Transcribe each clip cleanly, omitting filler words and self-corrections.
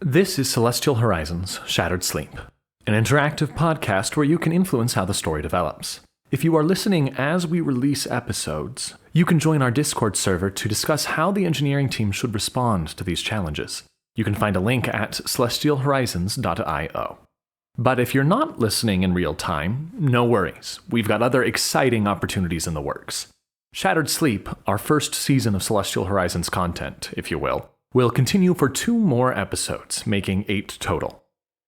This is Celestial Horizons Shattered Sleep, an interactive podcast where you can influence how the story develops. If you are listening as we release episodes, you can join our Discord server to discuss how the engineering team should respond to these challenges. You can find a link at celestialhorizons.io. But if you're not listening in real time, no worries. We've got other exciting opportunities in the works. Shattered Sleep, our first season of Celestial Horizons content, if you will continue for 2 more episodes, making 8 total.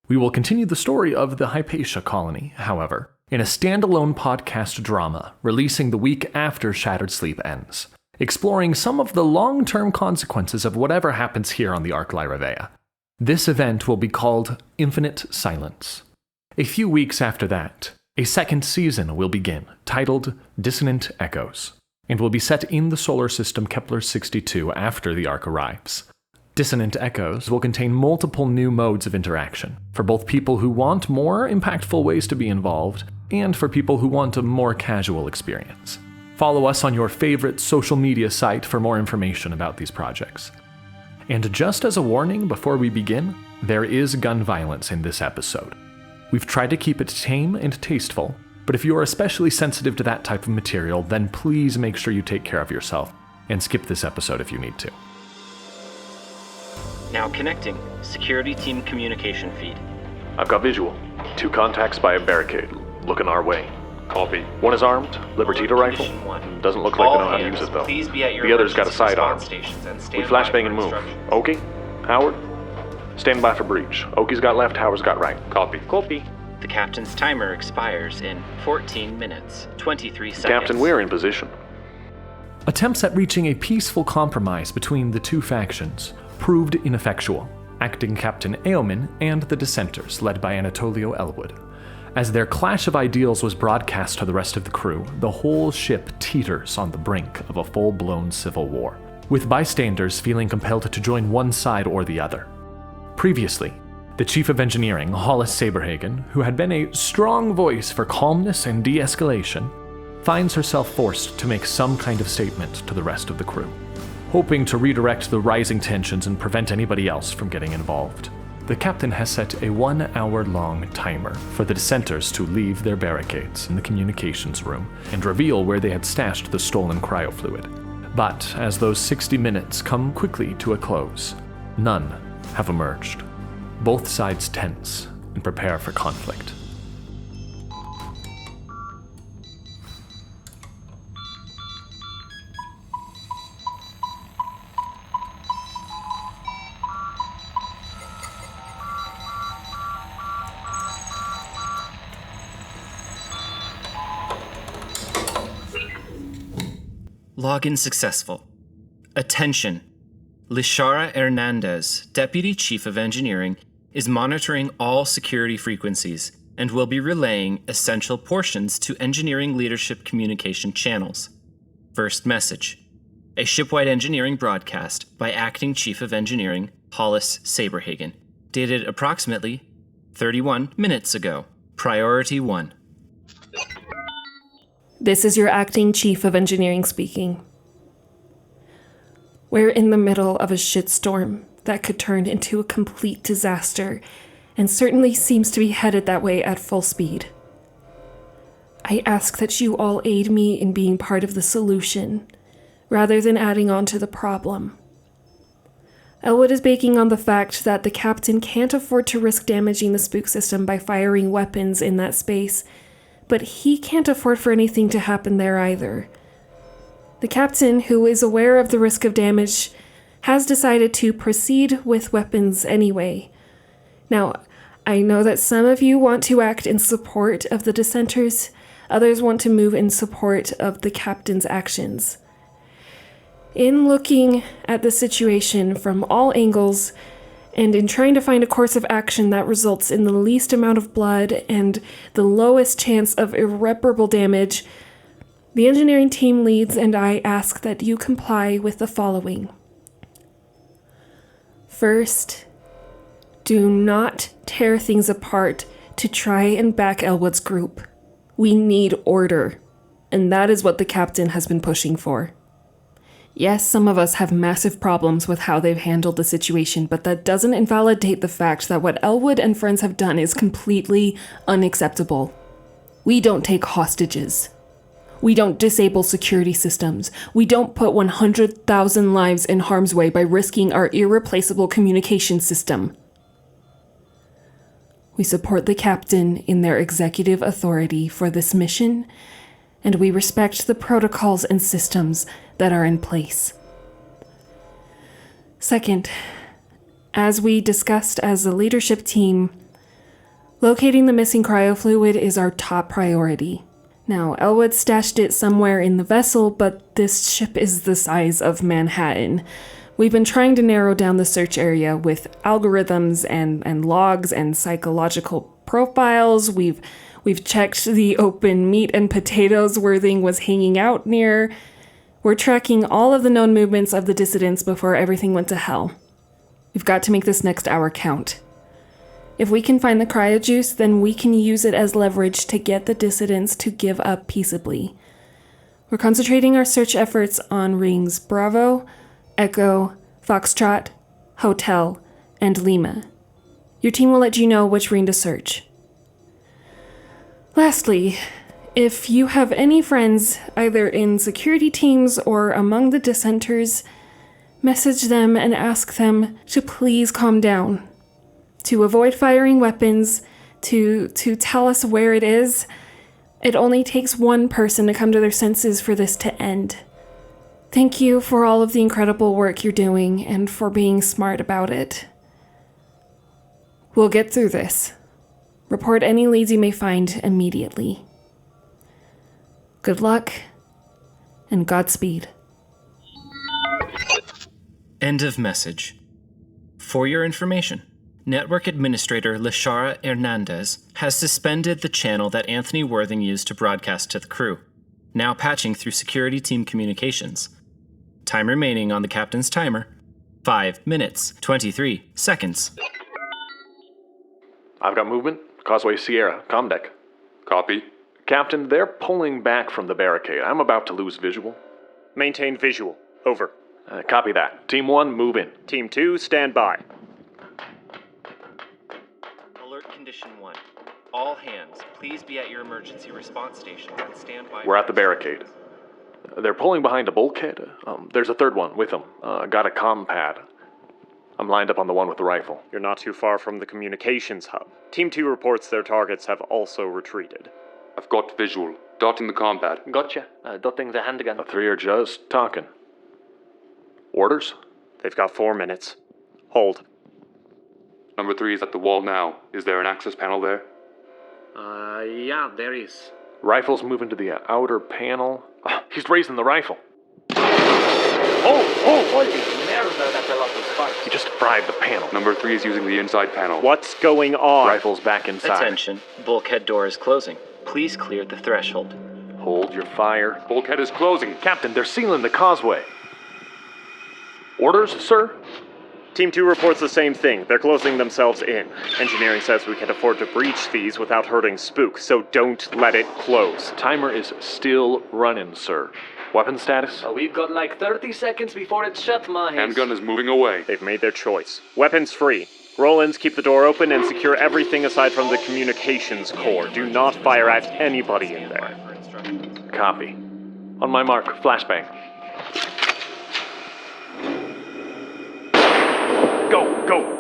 We will continue the story of the Hypatia colony, however, in a standalone podcast drama, releasing the week after Shattered Sleep ends, exploring some of the long-term consequences of whatever happens here on the Ark Lyravea. This event will be called Infinite Silence. A few weeks after that, a second season will begin, titled Dissonant Echoes, and will be set in the solar system Kepler-62 after the Ark arrives. Dissonant Echoes will contain multiple new modes of interaction, for both people who want more impactful ways to be involved, and for people who want a more casual experience. Follow us on your favorite social media site for more information about these projects. And just as a warning before we begin, there is gun violence in this episode. We've tried to keep it tame and tasteful, but if you are especially sensitive to that type of material, then please make sure you take care of yourself, and skip this episode if you need to. Now connecting. Security team communication feed. I've got visual. 2 contacts by a barricade, looking our way. Copy. One is armed, Libertita rifle. Doesn't look like they know how to use it though. The other's got a sidearm. We flashbang and move. Ockey? Howard? Stand by for breach. Ockey's got left, Howard's got right. Copy. Copy. The captain's timer expires in 14 minutes, 23 seconds. Captain, we're in position. Attempts at reaching a peaceful compromise between the 2 factions proved ineffectual. Acting Captain Eomin and the dissenters, led by Anatolio Elwood. As their clash of ideals was broadcast to the rest of the crew, the whole ship teeters on the brink of a full-blown civil war, with bystanders feeling compelled to join one side or the other. Previously, the Chief of Engineering, Hollis Saberhagen, who had been a strong voice for calmness and de-escalation, finds herself forced to make some kind of statement to the rest of the crew, hoping to redirect the rising tensions and prevent anybody else from getting involved. The captain has set a 1-hour-long timer for the dissenters to leave their barricades in the communications room and reveal where they had stashed the stolen cryofluid. But as those 60 minutes come quickly to a close, none have emerged. Both sides tense and prepare for conflict. Login successful. Attention. Lishara Hernandez, Deputy Chief of Engineering, is monitoring all security frequencies and will be relaying essential portions to engineering leadership communication channels. First message. A shipwide engineering broadcast by Acting Chief of Engineering, Hollis Saberhagen, dated approximately 31 minutes ago. Priority 1. This is your Acting Chief of Engineering speaking. We're in the middle of a shitstorm that could turn into a complete disaster, and certainly seems to be headed that way at full speed. I ask that you all aid me in being part of the solution, rather than adding on to the problem. Elwood is banking on the fact that the captain can't afford to risk damaging the spook system by firing weapons in that space, but he can't afford for anything to happen there either. The captain, who is aware of the risk of damage, has decided to proceed with weapons anyway. Now, I know that some of you want to act in support of the dissenters, others want to move in support of the captain's actions. In looking at the situation from all angles, and in trying to find a course of action that results in the least amount of blood and the lowest chance of irreparable damage, the engineering team leads and I ask that you comply with the following. First, do not tear things apart to try and back Elwood's group. We need order, and that is what the captain has been pushing for. Yes, some of us have massive problems with how they've handled the situation, but that doesn't invalidate the fact that what Elwood and friends have done is completely unacceptable. We don't take hostages. We don't disable security systems. We don't put 100,000 lives in harm's way by risking our irreplaceable communication system. We support the captain in their executive authority for this mission, and we respect the protocols and systems that are in place. Second, as we discussed as a leadership team, locating the missing cryofluid is our top priority. Now, Elwood stashed it somewhere in the vessel, but this ship is the size of Manhattan. We've been trying to narrow down the search area with algorithms and logs and psychological profiles. We've checked the open meat and potatoes Worthing was hanging out near. We're tracking all of the known movements of the dissidents before everything went to hell. We've got to make this next hour count. If we can find the cryojuice, then we can use it as leverage to get the dissidents to give up peaceably. We're concentrating our search efforts on rings Bravo, Echo, Foxtrot, Hotel, and Lima. Your team will let you know which ring to search. Lastly, if you have any friends, either in security teams or among the dissenters, message them and ask them to please calm down, to avoid firing weapons, to tell us where it is. It only takes one person to come to their senses for this to end. Thank you for all of the incredible work you're doing and for being smart about it. We'll get through this. Report any leads you may find immediately. Good luck, and Godspeed. End of message. For your information, Network Administrator Lishara Hernandez has suspended the channel that Anthony Worthing used to broadcast to the crew, now patching through security team communications. Time remaining on the captain's timer, 5 minutes, 23 seconds. I've got movement. Causeway Sierra, Comdeck. Copy. Captain, they're pulling back from the barricade. I'm about to lose visual. Maintain visual. Over. Copy that. Team 1, move in. Team 2, stand by. Alert Condition 1. All hands, please be at your emergency response stations and stand by. We're at the barricade. They're pulling behind a bulkhead. There's a third one with them. Got a comm pad. I'm lined up on the one with the rifle. You're not too far from the communications hub. Team 2 reports their targets have also retreated. I've got visual. Dotting the combat. Gotcha. Dotting the handgun. The three are just talking. Orders? They've got 4 minutes. Hold. Number 3 is at the wall now. Is there an access panel there? Yeah, there is. Rifle's moving to the outer panel. He's raising the rifle. Oh! Holy merda, that's a lot of sparks. He just fried the panel. Number 3 is using the inside panel. What's going on? Rifle's back inside. Attention, bulkhead door is closing. Please clear the threshold. Hold your fire. Bulkhead is closing. Captain, they're sealing the causeway. Orders, sir? Team 2 reports the same thing. They're closing themselves in. Engineering says we can afford to breach these without hurting Spook, so don't let it close. Timer is still running, sir. Weapon status? We've got like 30 seconds before it's shut, Mahis. Handgun is moving away. They've made their choice. Weapons free. Rollins, keep the door open and secure everything aside from the communications core. Do not fire at anybody in there. Copy. On my mark, flashbang. Go, go!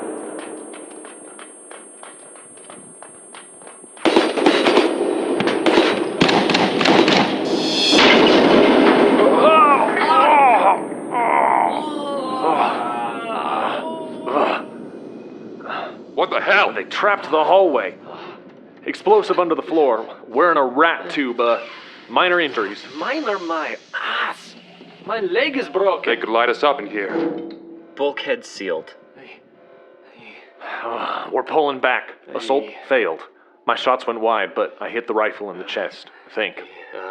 What the hell? They trapped the hallway. Explosive under the floor. We're in a rat tube. Minor injuries. Minor my ass. My leg is broken. They could light us up in here. Bulkhead sealed. We're pulling back. Assault failed. My shots went wide, but I hit the rifle in the chest, I think.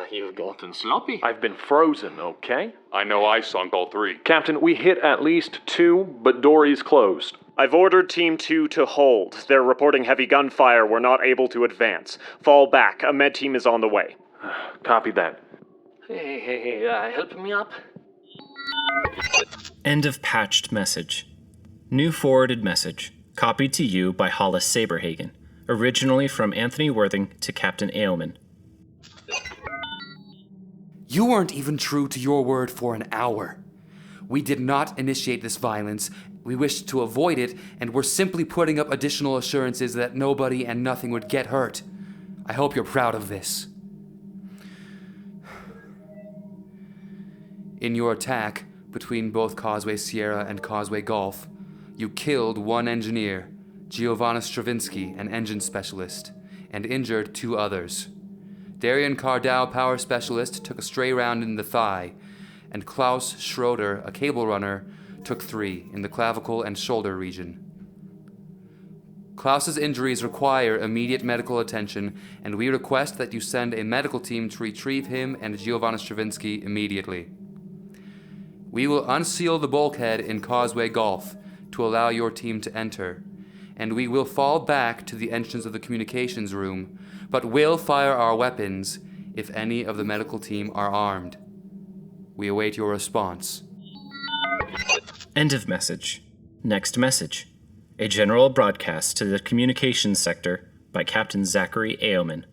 You've gotten sloppy. I've been frozen, okay? I know I sunk all 3. Captain, we hit at least 2, but Dory's closed. I've ordered Team 2 to hold. They're reporting heavy gunfire. We're not able to advance. Fall back. A med team is on the way. Copy that. Hey, help me up. End of patched message. New forwarded message. Copied to you by Hollis Saberhagen. Originally from Anthony Worthing to Captain Ailman. You weren't even true to your word for an hour. We did not initiate this violence. We wished to avoid it, and we're simply putting up additional assurances that nobody and nothing would get hurt. I hope you're proud of this. In your attack between both Causeway Sierra and Causeway Golf, you killed one engineer, Giovanna Stravinsky, an engine specialist, and injured 2 others. Darian Cardau, power specialist, took a stray round in the thigh, and Klaus Schroeder, a cable runner, took 3 in the clavicle and shoulder region. Klaus's injuries require immediate medical attention, and we request that you send a medical team to retrieve him and Giovanna Stravinsky immediately. We will unseal the bulkhead in Causeway Golf to allow your team to enter, and we will fall back to the entrance of the communications room, but will fire our weapons if any of the medical team are armed. We await your response. End of message. Next message. A general broadcast to the communications sector by Captain Zachary Ailman.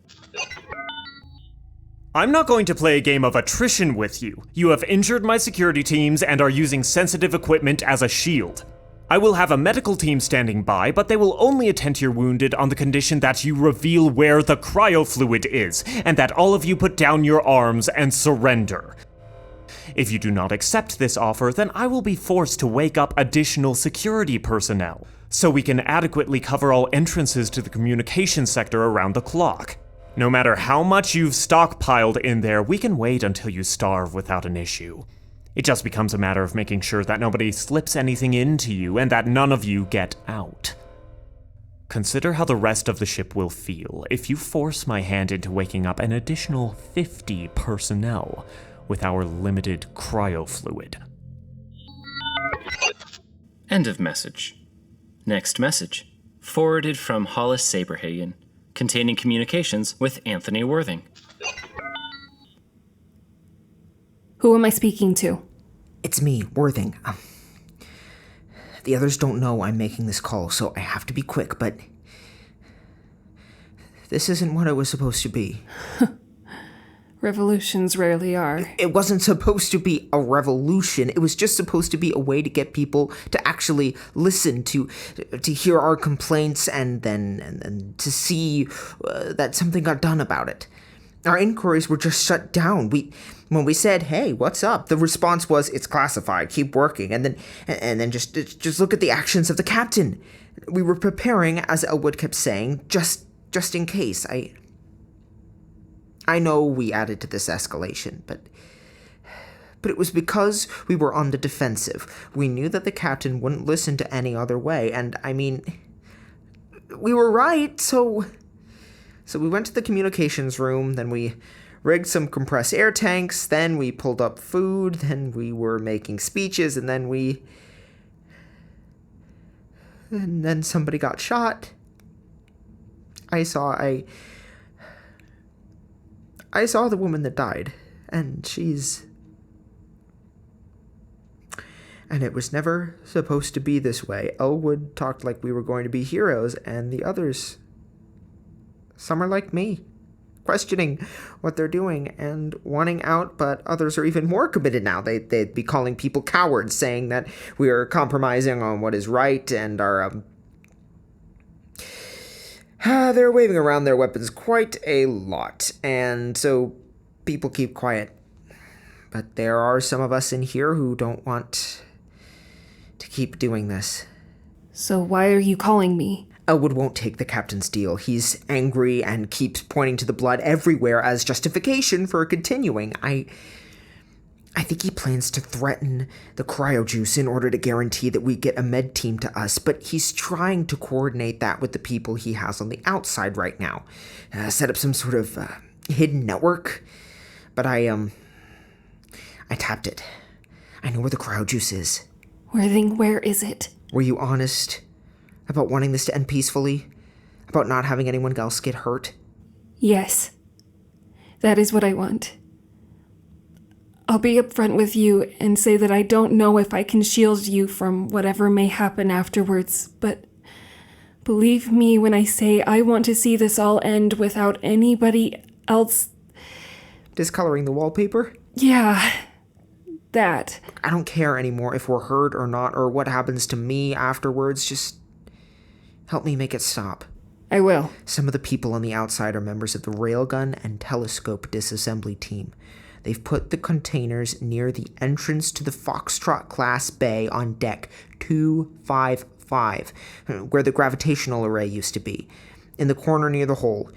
I'm not going to play a game of attrition with you. You have injured my security teams and are using sensitive equipment as a shield. I will have a medical team standing by, but they will only attend to your wounded on the condition that you reveal where the cryofluid is, and that all of you put down your arms and surrender. If you do not accept this offer, then I will be forced to wake up additional security personnel, so we can adequately cover all entrances to the communications sector around the clock. No matter how much you've stockpiled in there, we can wait until you starve without an issue. It just becomes a matter of making sure that nobody slips anything into you and that none of you get out. Consider how the rest of the ship will feel if you force my hand into waking up an additional 50 personnel with our limited cryofluid. End of message. Next message. Forwarded from Hollis Saberhagen, containing communications with Anthony Worthing. Who am I speaking to? It's me, Worthing. The others don't know I'm making this call, so I have to be quick, but this isn't what it was supposed to be. Revolutions rarely are. It wasn't supposed to be a revolution. It was just supposed to be a way to get people to actually listen, to hear our complaints, and then to see that something got done about it. Our inquiries were just shut down. When we said, "Hey, what's up?" the response was, "It's classified. Keep working." And then just look at the actions of the captain. We were preparing, as Elwood kept saying, just in case. I know we added to this escalation, but it was because we were on the defensive. We knew that the captain wouldn't listen to any other way, and I mean, we were right, so we went to the communications room, then we rigged some compressed air tanks, then we pulled up food, then we were making speeches, and then somebody got shot. I saw the woman that died, and it was never supposed to be this way. Elwood talked like we were going to be heroes, and the others, some are like me, questioning what they're doing and wanting out, but others are even more committed now. They'd be calling people cowards, saying that we are compromising on what is right, and they're waving around their weapons quite a lot, and so people keep quiet. But there are some of us in here who don't want to keep doing this. So why are you calling me? Elwood won't take the captain's deal. He's angry and keeps pointing to the blood everywhere as justification for continuing. I think he plans to threaten the cryojuice in order to guarantee that we get a med team to us, but he's trying to coordinate that with the people he has on the outside right now. Set up some sort of hidden network. But I tapped it. I know where the cryojuice is. Worthing, where is it? Were you honest about wanting this to end peacefully? About not having anyone else get hurt? Yes. That is what I want. I'll be upfront with you and say that I don't know if I can shield you from whatever may happen afterwards, but believe me when I say I want to see this all end without anybody else. Discoloring the wallpaper? Yeah, that. I don't care anymore if we're hurt or not, or what happens to me afterwards. Just help me make it stop. I will. Some of the people on the outside are members of the railgun and telescope disassembly team. They've put the containers near the entrance to the Foxtrot class bay on deck 255, where the gravitational array used to be, in the corner near the hole.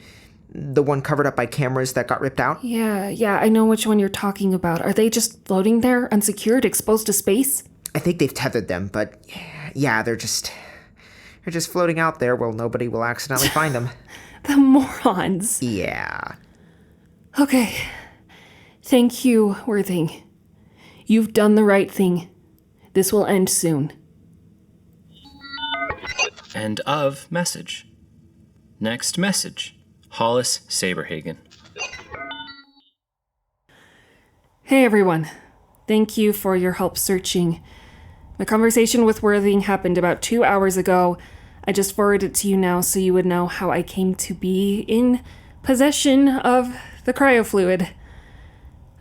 The one covered up by cameras that got ripped out? Yeah, I know which one you're talking about. Are they just floating there, unsecured, exposed to space? I think they've tethered them, but yeah, they're just floating out there where nobody will accidentally find them. The morons. Yeah. Okay. Thank you, Worthing. You've done the right thing. This will end soon. End of message. Next message. Hollis Saberhagen. Hey everyone. Thank you for your help searching. My conversation with Worthing happened about 2 hours ago. I just forwarded it to you now so you would know how I came to be in possession of the cryofluid.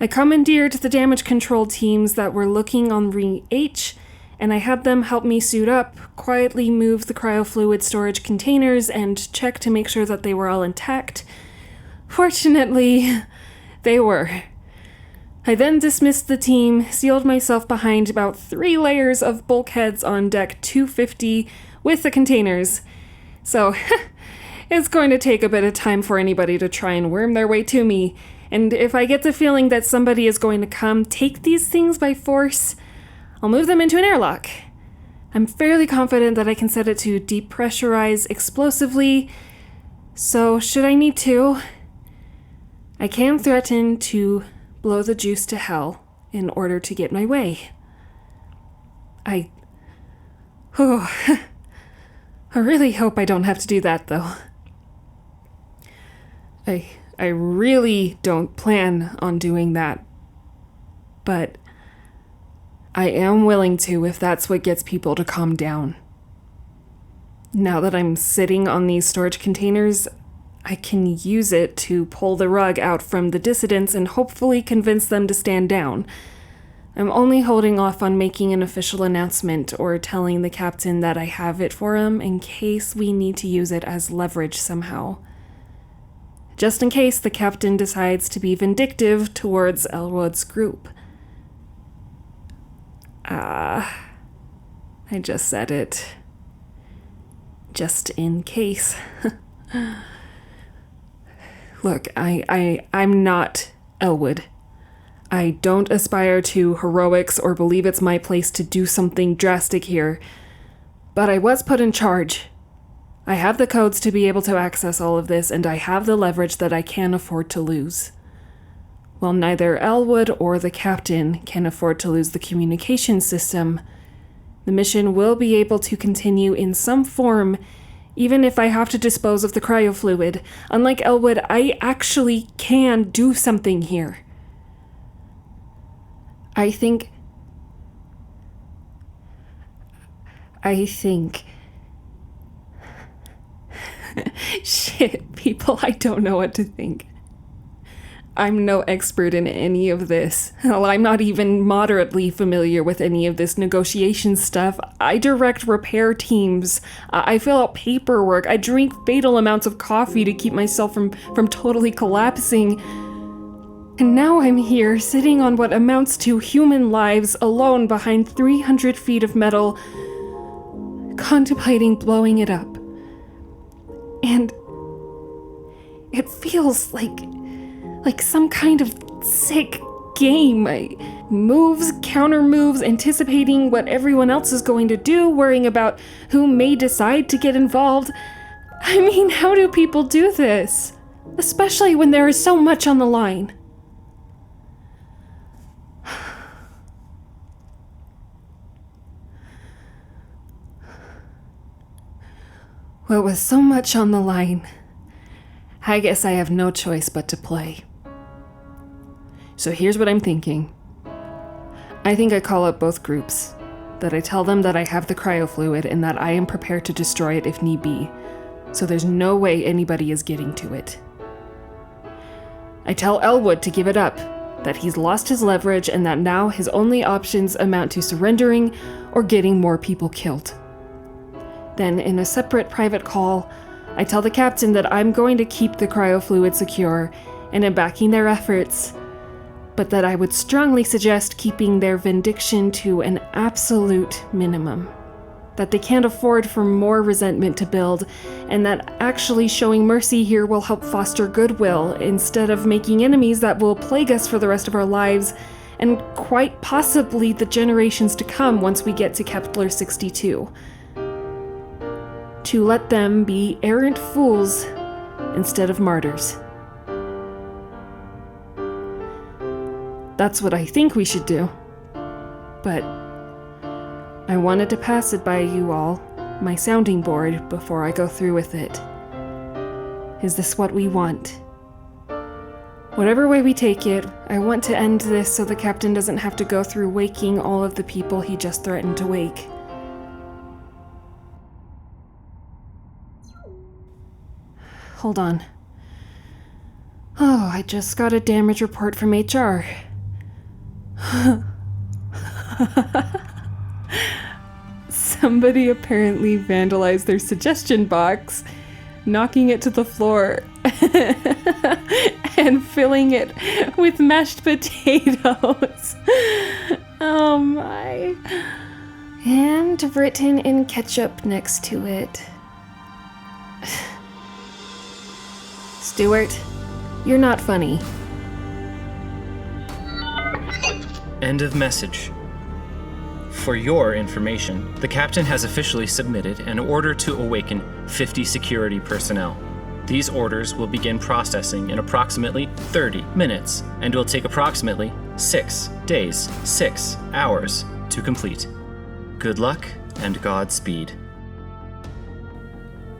I commandeered the damage control teams that were looking on Ring H, and I had them help me suit up, quietly move the cryofluid storage containers, and check to make sure that they were all intact. Fortunately, they were. I then dismissed the team, sealed myself behind about 3 layers of bulkheads on deck 250 with the containers. So, it's going to take a bit of time for anybody to try and worm their way to me. And if I get the feeling that somebody is going to come take these things by force, I'll move them into an airlock. I'm fairly confident that I can set it to depressurize explosively, so should I need to, I can threaten to blow the juice to hell in order to get my way. I really hope I don't have to do that, though. I really don't plan on doing that, but I am willing to if that's what gets people to calm down. Now that I'm sitting on these storage containers, I can use it to pull the rug out from the dissidents and hopefully convince them to stand down. I'm only holding off on making an official announcement or telling the captain that I have it for him in case we need to use it as leverage somehow. Just in case the captain decides to be vindictive towards Elwood's group. I just said it. Just in case. Look, I'm not Elwood. I don't aspire to heroics or believe it's my place to do something drastic here. But I was put in charge. I have the codes to be able to access all of this, and I have the leverage that I can't afford to lose. While neither Elwood or the captain can afford to lose the communication system, the mission will be able to continue in some form, even if I have to dispose of the cryofluid. Unlike Elwood, I actually can do something here. I think... Shit, people, I don't know what to think. I'm no expert in any of this. Hell, I'm not even moderately familiar with any of this negotiation stuff. I direct repair teams. I fill out paperwork. I drink fatal amounts of coffee to keep myself from totally collapsing. And now I'm here, sitting on what amounts to human lives, alone behind 300 feet of metal, contemplating blowing it up. And it feels like some kind of sick game. Moves, counter moves, anticipating what everyone else is going to do, worrying about who may decide to get involved. I mean, how do people do this? Especially when there is so much on the line. Well, with so much on the line, I guess I have no choice but to play. So here's what I'm thinking. I think I call up both groups. That I tell them that I have the cryofluid and that I am prepared to destroy it if need be, so there's no way anybody is getting to it. I tell Elwood to give it up, that he's lost his leverage and that now his only options amount to surrendering or getting more people killed. Then, in a separate private call, I tell the captain that I'm going to keep the cryofluid secure and am backing their efforts, but that I would strongly suggest keeping their vindication to an absolute minimum. That they can't afford for more resentment to build, and that actually showing mercy here will help foster goodwill instead of making enemies that will plague us for the rest of our lives, and quite possibly the generations to come once we get to Kepler 62. To let them be errant fools instead of martyrs. That's what I think we should do. But I wanted to pass it by you all, my sounding board, before I go through with it. Is this what we want? Whatever way we take it, I want to end this so the captain doesn't have to go through waking all of the people he just threatened to wake. Hold on. Oh, I just got a damage report from HR. Somebody apparently vandalized their suggestion box, knocking it to the floor and filling it with mashed potatoes. Oh my. And written in ketchup next to it. Stuart, you're not funny. End of message. For your information, the captain has officially submitted an order to awaken 50 security personnel. These orders will begin processing in approximately 30 minutes and will take approximately 6 days, 6 hours to complete. Good luck and Godspeed.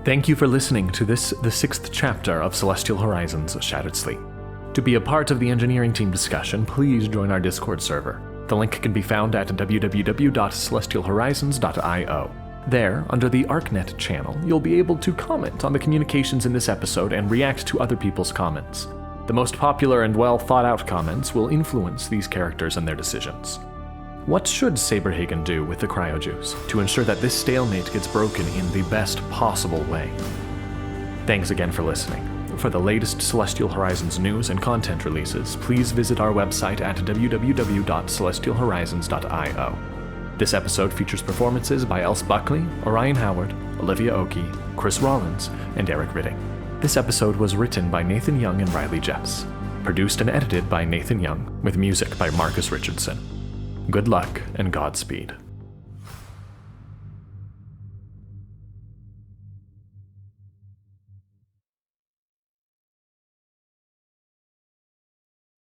Thank you for listening to the 6th chapter of Celestial Horizons Shattered Sleep. To be a part of the engineering team discussion, please join our Discord server. The link can be found at www.celestialhorizons.io. There, under the ArkNet channel, you'll be able to comment on the communications in this episode and react to other people's comments. The most popular and well thought out comments will influence these characters and their decisions. What should Saberhagen do with the cryojuice to ensure that this stalemate gets broken in the best possible way? Thanks again for listening. For the latest Celestial Horizons news and content releases, please visit our website at www.celestialhorizons.io. This episode features performances by Buckley, Orion Howard, Olivia Ockey, Chris Rollins, and Erik Rytting. This episode was written by Nathan Young and Riley Jeffs. Produced and edited by Nathan Young, with music by Marcus Richardson. Good luck and Godspeed.